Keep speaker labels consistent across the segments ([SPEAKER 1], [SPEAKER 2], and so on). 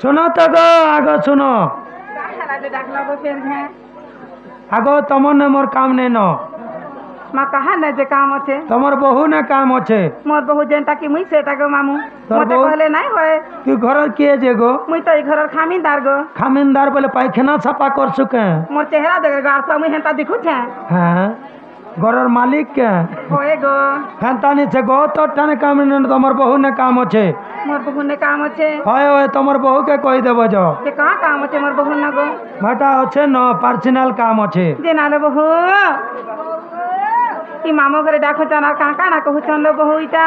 [SPEAKER 1] सुनो तो गो आगो सुनो आगो तमने मोर काम नहीं न
[SPEAKER 2] माँ कहा न जे काम अच्छे
[SPEAKER 1] तमर बहु ने काम अच्छे
[SPEAKER 2] मोर बहु जेनटा की मुई सेटा गो मामू
[SPEAKER 1] तोर
[SPEAKER 2] मते
[SPEAKER 1] बहु?
[SPEAKER 2] कहले नहीं होए
[SPEAKER 1] तू घर किए जे गो
[SPEAKER 2] मुई तो घर खामीदार गो
[SPEAKER 1] खामिनदार बोले पायखाना छापा कर चुके
[SPEAKER 2] मोर चेहरा देख गार सब मुई हेंता दिखु छे
[SPEAKER 1] हाँ घरर मालिक के
[SPEAKER 2] होए गो
[SPEAKER 1] हेंता नहीं छे गो तो टाने काम नहीं तमर बहु ने काम अच्छे
[SPEAKER 2] मोर बहु ने काम अच्छे
[SPEAKER 1] होए होए तमर बहु के कही देबो जो
[SPEAKER 2] जे कहाँ काम अच्छे मोर बहु न गो
[SPEAKER 1] बेटा अच्छे न पर्सनल काम अच्छे
[SPEAKER 2] जे नाले बहु ई मामू घरे डाको चना कहाँ कहाँ ना कहू चन लो बहु इटा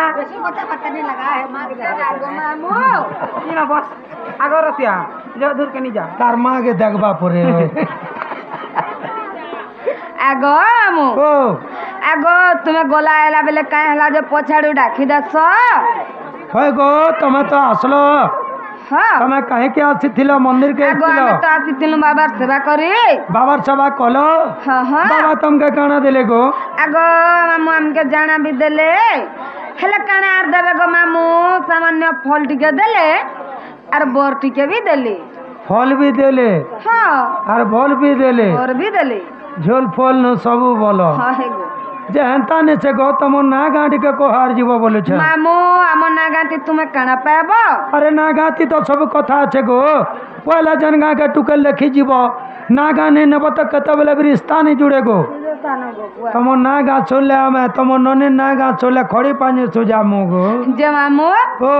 [SPEAKER 2] ई ना बस आगो रसिया जो दूर के नहीं जा
[SPEAKER 1] तार माँ के देखबा पड़े
[SPEAKER 3] आगो मामू
[SPEAKER 1] ओ
[SPEAKER 3] आगो तुम्हें गोला आला बेले काहे हला जो पछाड़ू डाकी दस
[SPEAKER 1] होए गो तमे तो आसलो
[SPEAKER 3] हाँ
[SPEAKER 1] तमे कहे के आसीथिलो मंदिर के
[SPEAKER 3] आगो
[SPEAKER 1] आसीथिलो
[SPEAKER 3] हमें तो आसीथिलु बाबार सेवा करी
[SPEAKER 1] बाबार सभा कलो
[SPEAKER 3] हाँ हाँ
[SPEAKER 1] बाबा तुमके काना दिले गो
[SPEAKER 3] आगो मामू हमके जाना भी देले हेले काना आर देवे गो मामू सामान्य फल टिके देले आर बोर टिके भी देले
[SPEAKER 1] फल भी देले
[SPEAKER 3] हाँ
[SPEAKER 1] और बल भी देले
[SPEAKER 3] और भी देले
[SPEAKER 1] झोल फल न सबू बोलो
[SPEAKER 3] हाँ हे गो
[SPEAKER 1] जे हेंता ने छे गो तम ना गाड़ी के कोहार जीव बोले छे
[SPEAKER 3] मामू आम नागाती तुम्हें काना पाब
[SPEAKER 1] अरे ना गाती तो सब कथा छे गो पहला जनगा के टुकल लिखी जीव ना गाने नेब तो कत बेले भी रिश्ता नहीं जुड़े गो तम ना गा छोले हमें तम नने ना गा छोले खड़ी पानी सुजा मुगो
[SPEAKER 3] जे मामू
[SPEAKER 1] ओ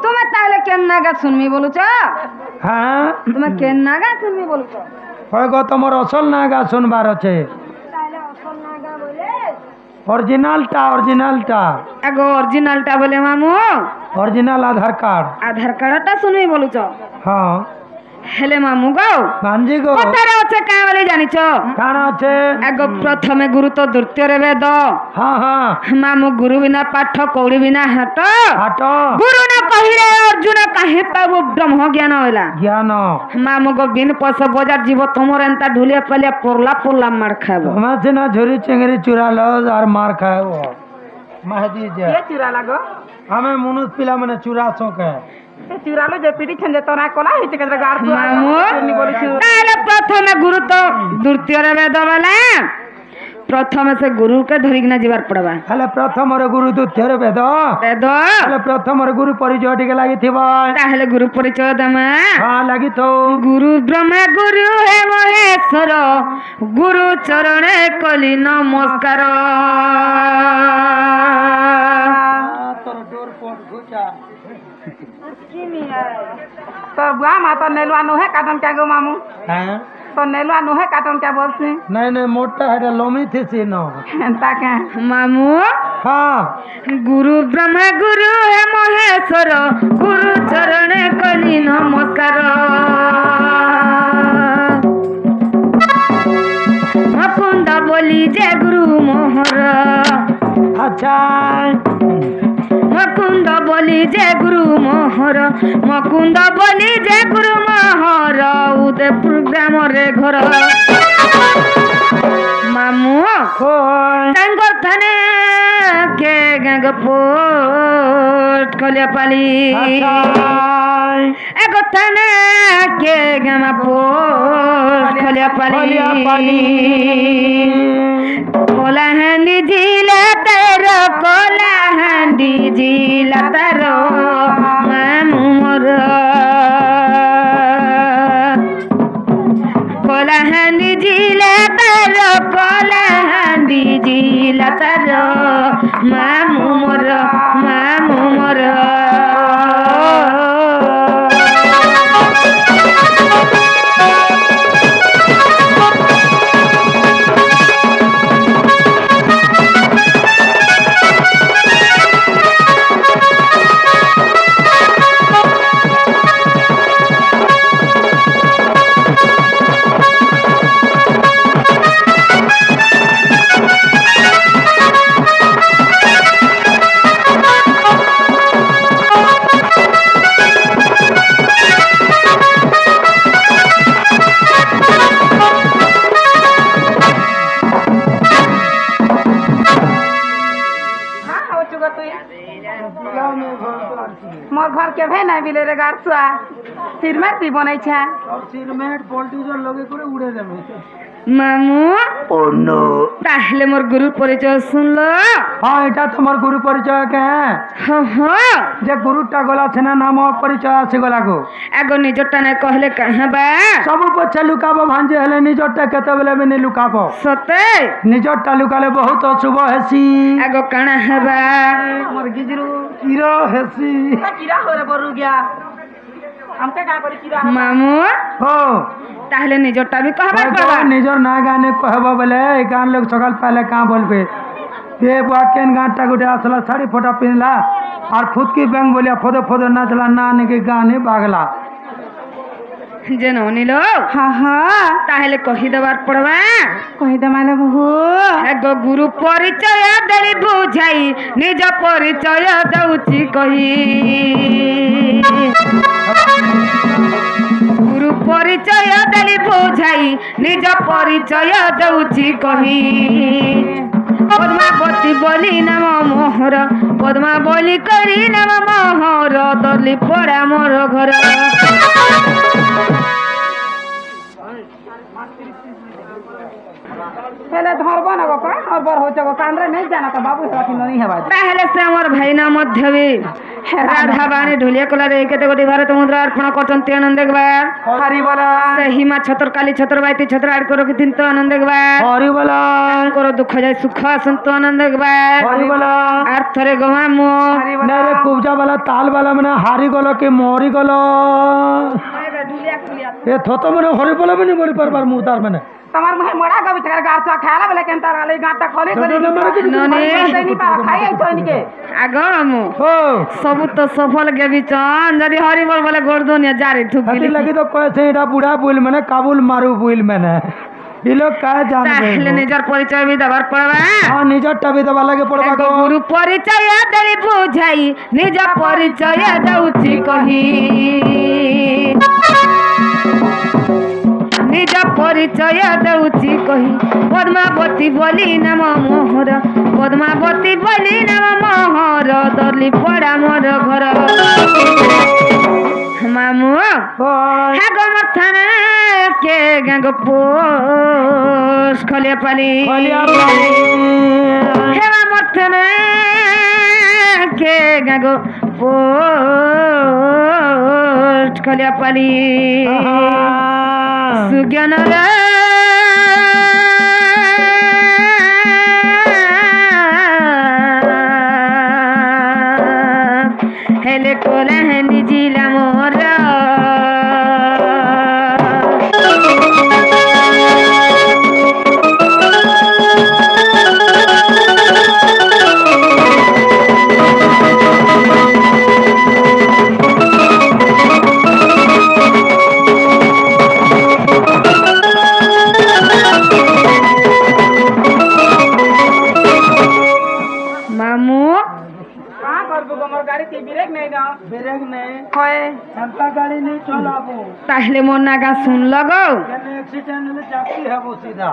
[SPEAKER 3] तुम्हें ताहले केन नागा सुनमी बोलू छ
[SPEAKER 1] हाँ
[SPEAKER 3] तुम्हें केन नागा सुनमी बोलू छ
[SPEAKER 1] होय गो तमर असल ना गा सुनबार छे
[SPEAKER 3] ताहले असल नागा बोले
[SPEAKER 1] ओरिजिनल टा
[SPEAKER 3] आगो ओरिजिनल टा बोले मामू
[SPEAKER 1] ओरिजिनल आधार कार्ड
[SPEAKER 3] आधार कार्ड टा सुनमी बोलू छ
[SPEAKER 1] हाँ
[SPEAKER 3] हेले मामू गो
[SPEAKER 1] भांजी गो
[SPEAKER 3] पतारे अच्छे काहे बोले जानी छ
[SPEAKER 1] काना छे
[SPEAKER 3] आगो प्रथमे गुरु तो द्वितीय रे वेद
[SPEAKER 1] हाँ हाँ
[SPEAKER 3] मामू गुरु बिना पाठ कौड़ी बिना हाट
[SPEAKER 1] हाटो
[SPEAKER 3] गुरु न कहिले अर्जुन काहे पाबो ब्रह्म ज्ञान होला
[SPEAKER 1] ज्ञान
[SPEAKER 3] मामू गो बिन पैसा बजार जीव तुमर एंता ढुलिया पलिया पोरला मार खाबो
[SPEAKER 1] हमें से ना झोरी चिंगरी चुरा लो और मार खाए वो महदी जे
[SPEAKER 2] ये चुरा लागो
[SPEAKER 1] हमें मुनुस पिला मने चुरा सोके
[SPEAKER 2] ये चुरा लो जे पीड़ी छन जे तोरा कोला हित के गार तू
[SPEAKER 3] मामू
[SPEAKER 2] नहीं बोली छु
[SPEAKER 3] ताले प्रथमे गुरु तो द्वितीय रे वेद वाला प्रथमे से गुरु के धरिकना जीवार पड़बा
[SPEAKER 1] हेले प्रथम रे गुरु तू तेरे वेद
[SPEAKER 3] वेद
[SPEAKER 1] हेले प्रथम रे गुरु परिचय टिके लागि थिबा
[SPEAKER 3] ताहले गुरु परिचय दमा
[SPEAKER 1] हां लागि तो
[SPEAKER 3] गुरु ब्रह्मा गुरु हे महेश्वर गुरु चरणे कली नमस्कार
[SPEAKER 1] तोर डोर पोट घुचा
[SPEAKER 2] तो बुआ माता नेलवा नो है काटन क्या गो मामू
[SPEAKER 1] हैं
[SPEAKER 2] तो नेलवा नो है काटन क्या बोलते
[SPEAKER 1] नहीं नहीं मोटा है लोमी थी सी नो
[SPEAKER 2] ताके
[SPEAKER 3] मामू
[SPEAKER 1] हाँ
[SPEAKER 3] गुरु ब्रह्मा गुरु हे महेश्वर गुरु चरणे कली नमस्कार मुकुंद बोली जय गुरु मोहर
[SPEAKER 1] अच्छा
[SPEAKER 3] मुकुंद बोली जय गुरु मोहर मुकुंद बोली जय गुरु मोहर उदयपुर ग्राम रे घर मामू
[SPEAKER 1] होय
[SPEAKER 3] टांगर थाने के गंग पोट कलिया पाली एगो थाने के गमा पोट कलिया पाली कोला हंडी जिला तारो कोला हंडी जिला तारो मामू मोर कोला हंडी जिला तारो कोला हंडी जिला तारो मामू मोर मामू मोर
[SPEAKER 2] নাই বিলে রে গাছুয়া সিরমেট তুই বনাইছা
[SPEAKER 1] সব সিরমেট পলিটিশিয়ান লগে করে উড়ে যাবে
[SPEAKER 3] মামু
[SPEAKER 1] ও নো
[SPEAKER 3] তাহলে মোর গুরুর পরিচয় শুনলো
[SPEAKER 1] হ্যাঁ এটা তোমার গুরু পরিচয় কে যে গুরুটা গলা আছে না নাম পরিচয় আছে গলা গো
[SPEAKER 3] আগ নিজরটা নাই কহলে কাহাবা
[SPEAKER 1] সব পছে লুকাবো ভাঞ্জে হলে নিজরটা কেতবেলে বিনি লুকাবো
[SPEAKER 3] সতে
[SPEAKER 1] নিজরটা লুকালে বহুত অশুভ হেসি
[SPEAKER 3] আগ কাଣା হেবা
[SPEAKER 2] মোর গিজরু
[SPEAKER 1] কিরা হেসি
[SPEAKER 2] কিরা হরে বরু গিয়া আমকে কা করি কিরা
[SPEAKER 3] মামু
[SPEAKER 1] ও
[SPEAKER 3] তাহলে নিজরটা भी कहबा
[SPEAKER 1] হয়তো
[SPEAKER 3] पड़बा
[SPEAKER 1] নিজর না গানে কহব বলে এই গান লোক সকাল পাইলে কাঁ বলবে এ বুয়া কেন গানটা গুটে আসলা শাড়ি ফোটা পিনলা আর ফুদকি ব্যাং বলিয়া ফদে ফদে নাচলা না নাকি গানে বাগলা
[SPEAKER 3] যে ননিল
[SPEAKER 2] হ্যাঁ হ্যাঁ
[SPEAKER 3] তাহলে কহি দেবার পড়বা
[SPEAKER 2] কহি দে মানে বহু
[SPEAKER 3] এগ গুরু পরিচয় দেলি বুঝাই নিজ পরিচয় দউছি কহি গুরু পরিচয় দেলি বুঝাই নিজ পরিচয় দউছি কহি পদ্মাবতী বলি নাম মোহর পদ্মা বলি করি নাম মোহর দলি পড়া মোর ঘর
[SPEAKER 2] पहले धरबा ना बापा और बर हो जाओ कांद्रे नहीं जाना तो बाबू राखी नहीं है
[SPEAKER 3] पहले से हमर भाई ना मध्यवी राधा बाणी ढोलिया कलर एक गोटी भारत मुद्रा अर्पण करते आनंद एकबार
[SPEAKER 1] हरि बोला
[SPEAKER 3] सही माँ छतर काली छतर बाईती छतर आड़ करो दिन तो आनंद एकबार
[SPEAKER 1] हरि बोला
[SPEAKER 3] करो दुख जाए सुख सुनतो आनंद एकबार
[SPEAKER 1] हरि बोला
[SPEAKER 3] আর থরে গোমা মো
[SPEAKER 1] না রে কুবজা वाला ताल वाला মানে হারি গলো কি মরি গলো এ থত মানে হরি বলা মানে মরি পারবার মুতার মানে
[SPEAKER 2] তোমার মুহে মোড়া গবি তার গাছটা খালা বলে কেন তার আলে গাছটা খলি করে नहीं पा खाई आई तो इनके
[SPEAKER 3] আগ মো
[SPEAKER 1] ও
[SPEAKER 3] সবু তো সফল গেবি চন যদি হরি বল বলে গোর্ধনিয়া জারি ঠুকি
[SPEAKER 1] হাতি লাগি তো কয়েছে এটা বুড়া বুইল মানে কাবুল মারু বুইল মানে ই লোক কা জানবে
[SPEAKER 3] তাহলে নিজের পরিচয় বি দেবার পড়বা
[SPEAKER 1] হ্যাঁ নিজরটা বি দেবা লাগে পড়বা
[SPEAKER 3] এগো
[SPEAKER 1] গো
[SPEAKER 3] গুরু পরিচয় দেলি বুঝাই নিজ পরিচয় দউছি কহি নিজ পরিচয় দউছি কহি পদ্মাবতী বলি নাম মোহর পদ্মাবতী বলি নাম মোহর দলি পড়া মোর ঘর মামু
[SPEAKER 1] ওই
[SPEAKER 3] হ্যাঁ গো মথানা কে গাঙ্গ পোষ খলিয়া পালি
[SPEAKER 1] বলিয়া পালি
[SPEAKER 3] হেমা মথানা কে গাঙ্গ পোষ খলিয়া পালি সুজ্ঞানর হেলে কোলা হেনি জিলা মোর মামু
[SPEAKER 2] का करबो हमर गाड़ी के ब्रेक नहीं ना
[SPEAKER 1] ব্রেক নেই
[SPEAKER 2] होए
[SPEAKER 1] একা গাড়ি নেই চলাবো
[SPEAKER 3] তাহলে মোর নাগা শুনল গো
[SPEAKER 1] কেন অ্যাক্সিডেন্ট হলে চাকরি হবো সিধা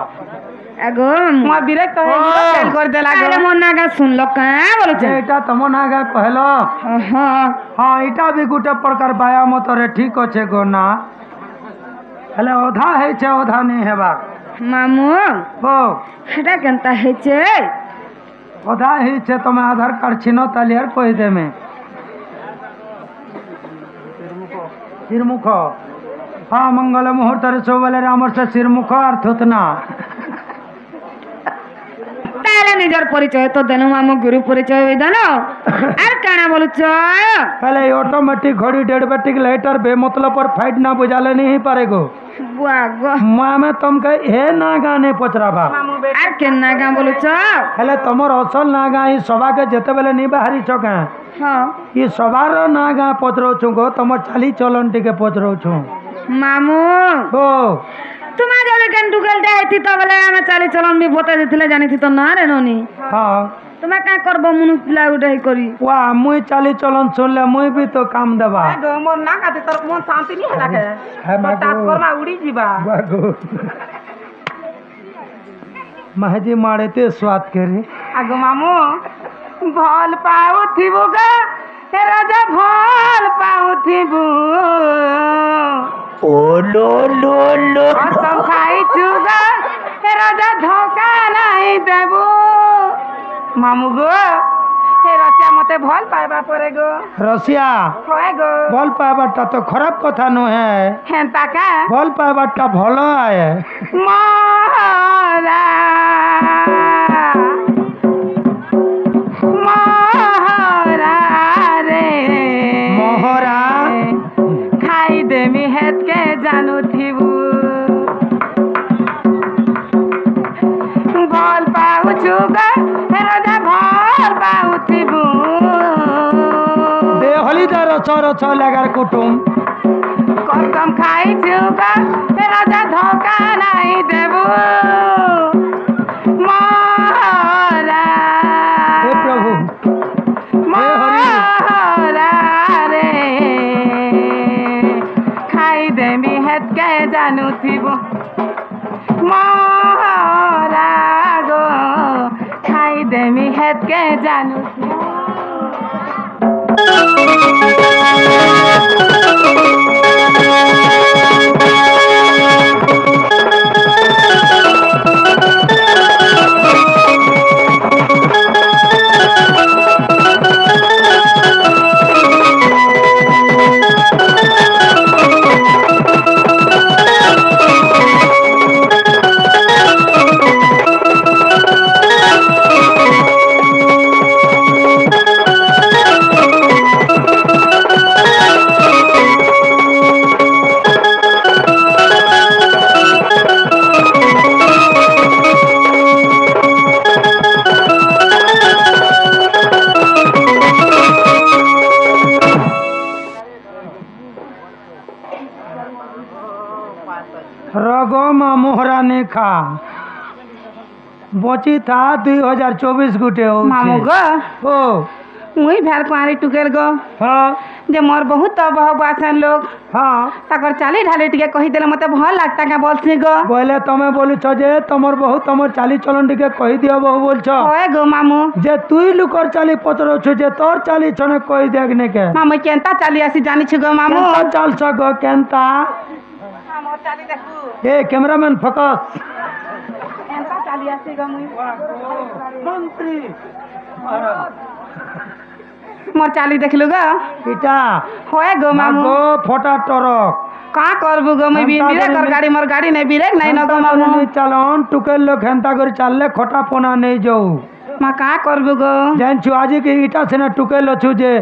[SPEAKER 3] এগো
[SPEAKER 2] मोर ब्रेक तो है फेल कर देला
[SPEAKER 3] তাহলে মোর নাগা শুনল কা বলছে
[SPEAKER 1] এটা তমন আগা কহল
[SPEAKER 3] হ্যাঁ
[SPEAKER 1] হ্যাঁ এটা বি গোটে প্রকার ব্যায়াম তরে ঠিক আছে গো না হেলে অধা হয়েছে অধা নেই হেবার
[SPEAKER 3] মামু
[SPEAKER 1] ও
[SPEAKER 3] সেটা কেনতা হয়েছে
[SPEAKER 1] অধা হয়েছে তুমি আধার কার্ড ছিনো তাহলে আর কই দেমে শিরমুখ হ্যাঁ মঙ্গল মুহূর্তের সবলে আমার সে শিরমুখ আর থুতনা
[SPEAKER 3] তাহলে নিজের পরিচয় তো দেনু মামু গুরু পরিচয় জানো আর কানা বলুছ
[SPEAKER 1] पहले ऑटोमेटिक घड़ी डेडबेटिक लाइटर बेमतलब पर फाइट ना बुझाले नहीं पारेगो
[SPEAKER 3] বুয়া গো
[SPEAKER 1] माँ में तुमके हे ना गाने पचराबा
[SPEAKER 2] मामू बेटा
[SPEAKER 3] আর কেন নাগা বলুছ
[SPEAKER 1] हेले तुमर असल ना गा ई सभा के जेते बेले नहीं बाहरी छका
[SPEAKER 3] হ্যাঁ
[SPEAKER 1] ई सभार ना गा पचरो छु गो तुमर चाली चलन टिके पचरो छु
[SPEAKER 3] মামু
[SPEAKER 1] ओ
[SPEAKER 3] তোমার যদি কেন ঢুকেলটা হইতি তো বলে আমি চালি চলন বি বতাই দিছিলে জানিতি তো না রে ননি
[SPEAKER 1] हाँ
[SPEAKER 3] তুমি কা করবো মুনু পিলা উঠাই করি
[SPEAKER 1] वाह मुई चाली चलन सुनले मुई भी तो काम देबा
[SPEAKER 2] गो मोर ना काते तर मन शांति नहीं है लागे
[SPEAKER 1] है मागो।
[SPEAKER 2] टाट करमा उड़ी जीवा
[SPEAKER 1] बागो महजी मारे ते स्वाद करी
[SPEAKER 2] आगो मामू भल पाओ थिबो गा हे राजा भल पाउथिबु
[SPEAKER 1] ओ लो लो लो
[SPEAKER 2] कसम खाइछु ग हे राजा धोखा नहीं देबु मामू गो हे रसिया मते भल पाइबा परे गो
[SPEAKER 1] रसिया
[SPEAKER 2] होए गो
[SPEAKER 1] भल पाइबाटा तो खराब कथा नुहे
[SPEAKER 2] हेंता का
[SPEAKER 1] भल पाइबाटा भल आए
[SPEAKER 2] मोहरा मोहरा रे
[SPEAKER 1] मोहरा
[SPEAKER 2] खाई देमी हेत के जानू थिबु भल पाउछु ग हे राजा भल पाउथिबु
[SPEAKER 1] दे हलिदा रच रच लागार कुटुम
[SPEAKER 2] कसम खाइछु ग हे राजा धोखा नहीं देबु मोहरा
[SPEAKER 1] हे प्रभु हे हरि
[SPEAKER 2] मोहरा रे खाई देमी हेत के जानू थिबु मोहरा गो खाई देमी हेत के जानू थिबु
[SPEAKER 1] रगमा मोहरा ने खा बची था 2024 गुटे
[SPEAKER 2] मामू गो
[SPEAKER 1] ओ
[SPEAKER 2] मुई भेल कुआरी टुकेल गो
[SPEAKER 1] हाँ
[SPEAKER 2] जे मोर बहुत बहु बासन लोग
[SPEAKER 1] हाँ
[SPEAKER 2] ताकर चाली ढाली टिके कहि देले मते भल लागता का बोलसी गो
[SPEAKER 1] बोले तमे बोलु छ जे तमर बहु तमर चाली चलन टिके कहि दियो बहु बोल छ
[SPEAKER 2] होए गो मामू
[SPEAKER 1] जे तुई लुकर चाली पतरो छु जे तोर चाली छने कहि देखने के
[SPEAKER 2] मामू केंता चाली आसी जानी छु गो मामू
[SPEAKER 1] केंता चाल छ गो केंता
[SPEAKER 2] मामू चाली देखू
[SPEAKER 1] ए कैमरामैन फोकस
[SPEAKER 2] केंता चाली आसी गो मुई
[SPEAKER 1] मंत्री
[SPEAKER 2] मोर चाली देखलु गो
[SPEAKER 1] इटा
[SPEAKER 2] होए गो मामू
[SPEAKER 1] मागो फोटा टरक
[SPEAKER 2] का करबु गो मुई
[SPEAKER 1] केंता
[SPEAKER 2] बिरे कर
[SPEAKER 1] करी-
[SPEAKER 2] गाड़ी मोर गाड़ी नहीं बिरे नहीं न गो मामू
[SPEAKER 1] नहीं चलन टुकेल लो खेंता कर चालले खोटा पोना नहीं जाऊ
[SPEAKER 2] मा का करबु गो
[SPEAKER 1] जान छु आज के इटा सेना टुकेल छु जे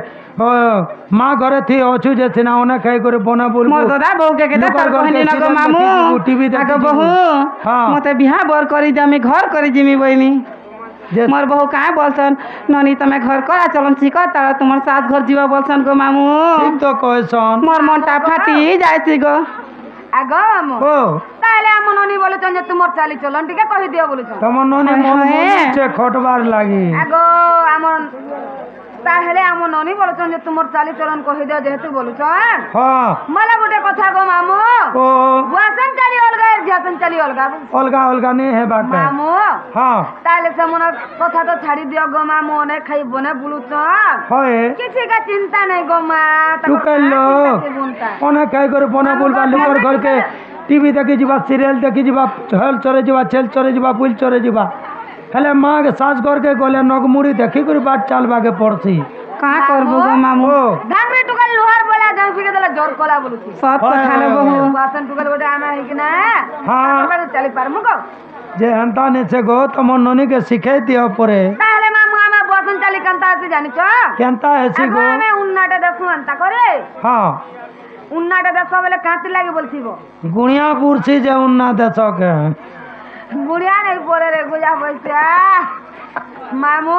[SPEAKER 1] माँ घरे थी अछु जे सेना ओने खाई करे बना बोल
[SPEAKER 2] मोर दादा बहू के केते तर कहनी न गो मामू
[SPEAKER 1] टीवी
[SPEAKER 2] आगो बहू
[SPEAKER 1] हाँ।
[SPEAKER 2] मते बिहा बर करी जामी घर करी जिमी बइनी
[SPEAKER 1] जे
[SPEAKER 2] मोर बहू काहे बोलसन ननी तमे घर करा चलन सिक तारा तुमर साथ घर जीवा बोलसन गो मामू
[SPEAKER 1] ठीक तो कहसन
[SPEAKER 2] मोर मनटा फाटी जायसी गो आगो मामू
[SPEAKER 1] ओ
[SPEAKER 2] ताले हम ननी बोलछन जे तुमर चाली चलन टिके कहि दियो बोलछन
[SPEAKER 1] तमन नने मन मन से खटबार लागी
[SPEAKER 2] आगो हमर ताहेले हम ननी बोलछन जे तुमर चाली चलन कहि दियो जेहेतु बोलछन
[SPEAKER 1] हाँ
[SPEAKER 2] मला गोटे कथा गो मामू
[SPEAKER 1] ओ
[SPEAKER 2] बुआसन चाली अलगा जासन चाली अलगा
[SPEAKER 1] अलगा अलगा नहीं है बात
[SPEAKER 2] मामू
[SPEAKER 1] हाँ
[SPEAKER 2] ताले से मन कथा तो छाड़ी दियो गो मामू ने खाई बने बुलुछन
[SPEAKER 1] होए
[SPEAKER 2] किसी का चिंता नहीं गो मा
[SPEAKER 1] टुकेल लो ओने खाई करे बना बोलबा लुकर घर के टीवी देखि जीवा सीरियल देखि जीवा हल चरे जीवा छेल चरे जीवा पुल चरे जीवा हेले माँ के सास घर के गोले नगमुड़ी देखी कर बात चालबा के पड़सी
[SPEAKER 2] का करबो गो मामू
[SPEAKER 1] ओ
[SPEAKER 2] गांगरे टुकल लोहार बोला जंग फिके देला जोर कोला बोलुछी सब
[SPEAKER 1] होय,
[SPEAKER 2] कथा ले
[SPEAKER 1] होय,
[SPEAKER 2] बहु
[SPEAKER 1] होय।
[SPEAKER 2] बासन टुकल गोटे आमा है कि ना
[SPEAKER 1] हाँ।
[SPEAKER 2] टुकल चली पारमु गो
[SPEAKER 1] जे हंता ने से गो तम ननी के सिखे दियो परे
[SPEAKER 2] ताले मामू आमा बासन चाली कंता से जानि छ
[SPEAKER 1] केनता है सी गो
[SPEAKER 2] आमे उन्नाटा दसु अंता करे
[SPEAKER 1] हाँ
[SPEAKER 2] उन्नाटा दसो बेले कांति लागे बोलछिबो
[SPEAKER 1] गुणिया पुरसी जे उन्ना देसो के
[SPEAKER 2] बुढ़िया नहीं बोले रे गुजा पैसा मामू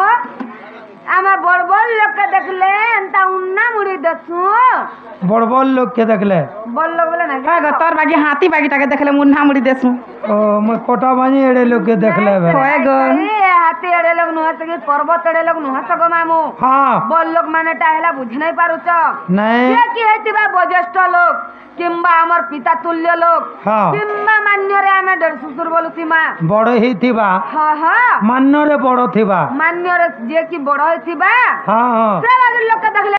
[SPEAKER 2] आमा बड़ बड़ लोग के देखले अंता उन्ना मुड़ी दसु
[SPEAKER 1] बड़ बड़ लोग के देखले
[SPEAKER 2] बड़ लोग बोले ना का तोर बागी हाथी बागी टाके देखले मुन्ना मुड़ी देसु
[SPEAKER 1] ओ मैं कोटा बानी एड़े लोग के देखले बे
[SPEAKER 2] होए गो ए हाथी एड़े लोग नुहत के पर्वत एड़े लोग नुहत गो मामू
[SPEAKER 1] हाँ
[SPEAKER 2] बड़ लोग माने टाहेला बुझ नहीं पारुच
[SPEAKER 1] नहीं
[SPEAKER 2] ये की हेतिबा बजेष्ठ लोग किंबा हमर पिता तुल्य लोग
[SPEAKER 1] हाँ
[SPEAKER 2] किंबा मान्य रे आमे डर सुसुर बोलुसी मा
[SPEAKER 1] बड़ ही थीबा
[SPEAKER 2] हाँ हाँ
[SPEAKER 1] मान्य रे बड़ थीबा
[SPEAKER 2] मान्य रे जे की बड़ होइथिबा
[SPEAKER 1] हाँ हाँ
[SPEAKER 2] से लोग के देखले